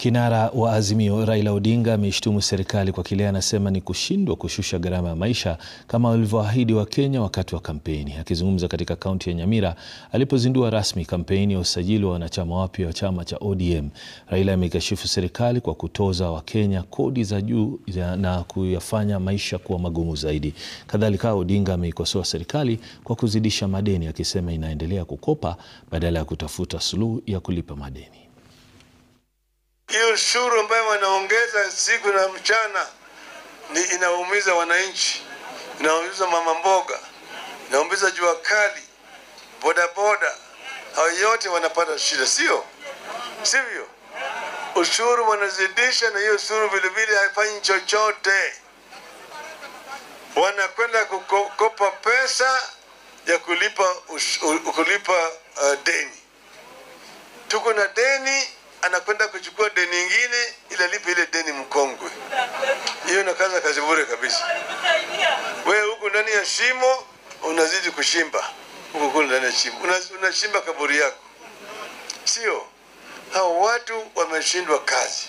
Kinara wa Azimio Raila Odinga ameshtumu serikali kwa kile anasema ni kushindwa kushusha gharama ya maisha kama walivyoahidi Wakenya wakati wa kampeni. Akizungumza katika kaunti ya Nyamira alipozindua rasmi kampeni ya usajili wa wanachama wapya wa chama cha ODM, Raila amekashifu serikali kwa kutoza Wakenya kodi za juu na kuyafanya maisha kuwa magumu zaidi. Kadhalika, Odinga ameikosoa serikali kwa kuzidisha madeni, akisema inaendelea kukopa badala ya kutafuta suluhu ya kulipa madeni. Hiyo ushuru ambayo wanaongeza siku na mchana ni inaumiza wananchi, inaumiza mama mboga, inaumiza jua kali, boda boda, hao yote wanapata shida, sivyo? Ushuru wanazidisha, na hiyo ushuru vile vile haifanyi chochote. Wanakwenda kukopa pesa ya kulipa deni. Tuko na deni, anakwenda kuchukua deni nyingine ili lipe ile deni mkongwe. Hiyo inakaza kazi bure kabisa. Wewe huko ndani ya shimo unazidi kushimba. Huko ndani ya shimo unashimba kaburi yako. Sio? Hao watu wameshindwa kazi.